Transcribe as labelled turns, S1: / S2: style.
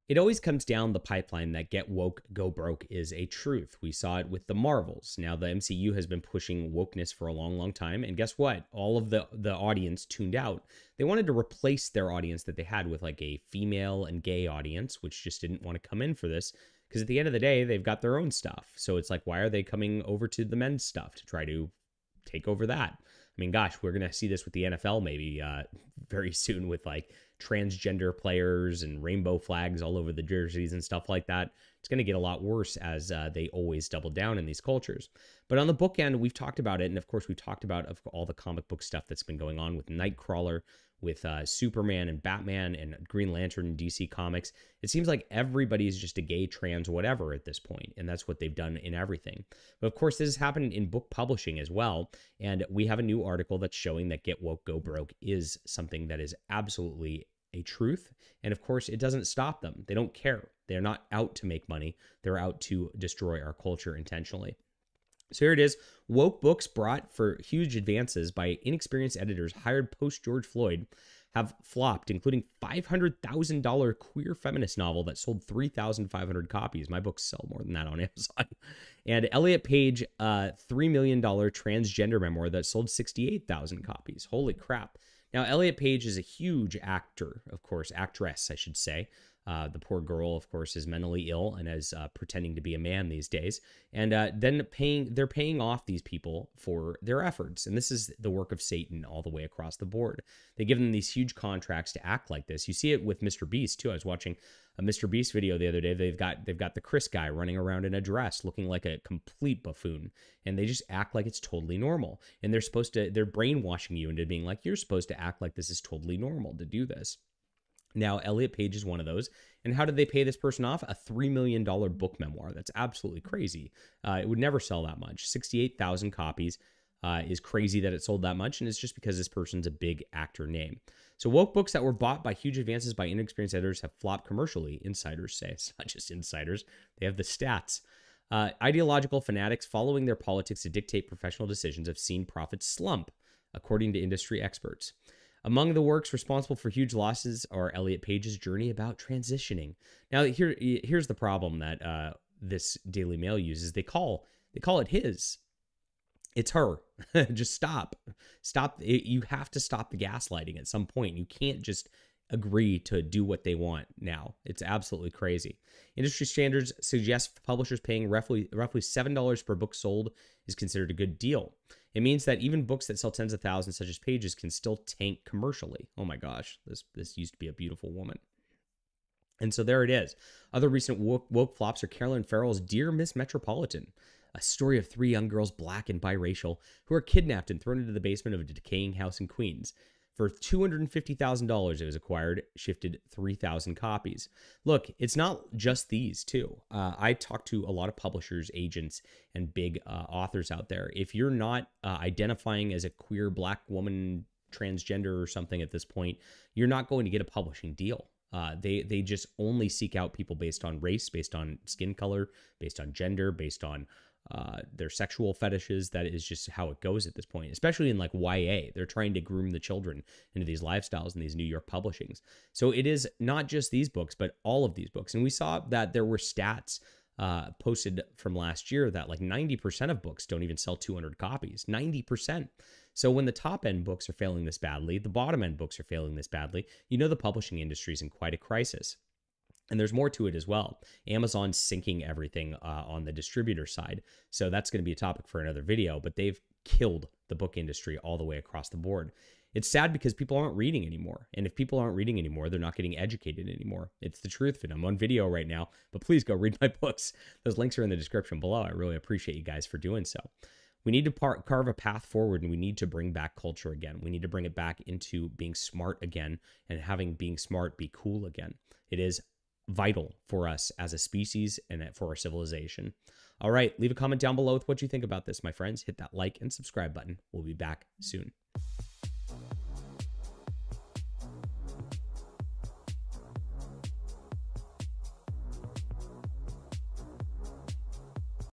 S1: It always comes down the pipeline that get woke, go broke is a truth. We saw it with the Marvels. Now the MCU has been pushing wokeness for a long, long time. And guess what? All of the audience tuned out. They wanted to replace their audience that they had with like a female and gay audience, which just didn't want to come in for this. Because at the end of the day, they've got their own stuff. So it's like, why are they coming over to the men's stuff to try to take over that? I mean, gosh, we're going to see this with the NFL maybe very soon with like transgender players and rainbow flags all over the jerseys and stuff like that. It's going to get a lot worse as they always double down in these cultures. But on the book end, we've talked about it. And of course, we've talked about all the comic book stuff that's been going on with Nightcrawler, with Superman and Batman and Green Lantern and DC Comics. It seems like everybody's just a gay, trans, whatever at this point, and that's what they've done in everything. But of course, this has happened in book publishing as well, and we have a new article that's showing that Get Woke, Go Broke is something that is absolutely a truth, and of course, it doesn't stop them. They don't care. They're not out to make money. They're out to destroy our culture intentionally. So here it is. Woke books brought for huge advances by inexperienced editors hired post George Floyd have flopped, including $500,000 queer feminist novel that sold 3,500 copies. My books sell more than that on Amazon. And Elliot Page, $3 million transgender memoir that sold 68,000 copies. Holy crap. Now, Elliot Page is a huge actor, of course, actress, I should say. The poor girl, of course, is mentally ill and is pretending to be a man these days. And then they're paying off these people for their efforts. And this is the work of Satan all the way across the board. They give them these huge contracts to act like this. You see it with Mr. Beast, too. I was watching a Mr. Beast video the other day. They've got the Chris guy running around in a dress looking like a complete buffoon. And they just act like it's totally normal. And they're brainwashing you into being like, you're supposed to act like this is totally normal to do this. Now, Elliot Page is one of those. And how did they pay this person off? A $3 million book memoir. That's absolutely crazy. It would never sell that much. 68,000 copies is crazy that it sold that much. And it's just because this person's a big actor name. So woke books that were bought by huge advances by inexperienced editors have flopped commercially, insiders say. It's not just insiders. They have the stats. Ideological fanatics following their politics to dictate professional decisions have seen profits slump, according to industry experts. Among the works responsible for huge losses are Elliot Page's journey about transitioning. Now, here's the problem that this Daily Mail uses. They call it his. It's her. Just stop. Stop. You have to stop the gaslighting at some point. You can't just agree to do what they want now. It's absolutely crazy. Industry standards suggest publishers paying roughly $7 per book sold is considered a good deal. It means that even books that sell tens of thousands, such as Pages, can still tank commercially. Oh my gosh, this used to be a beautiful woman. And so there it is. Other recent woke flops are Carolyn Farrell's Dear Miss Metropolitan, a story of 3 young girls, black and biracial, who are kidnapped and thrown into the basement of a decaying house in Queens. For $250,000 it was acquired, shifted 3,000 copies. Look, it's not just these two. I talk to a lot of publishers, agents, and big authors out there. If you're not identifying as a queer black woman, transgender or something at this point, you're not going to get a publishing deal. They just only seek out people based on race, based on skin color, based on gender, based on their sexual fetishes. That is just how it goes at this point, especially in like YA. They're trying to groom the children into these lifestyles and these New York publishings. So it is not just these books, but all of these books. And we saw that there were stats posted from last year that like 90% of books don't even sell 200 copies. 90%. So when the top end books are failing this badly, the bottom end books are failing this badly, you know the publishing industry is in quite a crisis. And there's more to it as well. Amazon's sinking everything on the distributor side. So that's going to be a topic for another video, but they've killed the book industry all the way across the board. It's sad because people aren't reading anymore. And if people aren't reading anymore, they're not getting educated anymore. It's the truth. And I'm on video right now, but please go read my books. Those links are in the description below. I really appreciate you guys for doing so. We need to carve a path forward, and we need to bring back culture again. We need to bring it back into being smart again and having being smart be cool again. It is vital for us as a species and for our civilization. All right, leave a comment down below with what you think about this, my friends. Hit that like and subscribe button. We'll be back soon.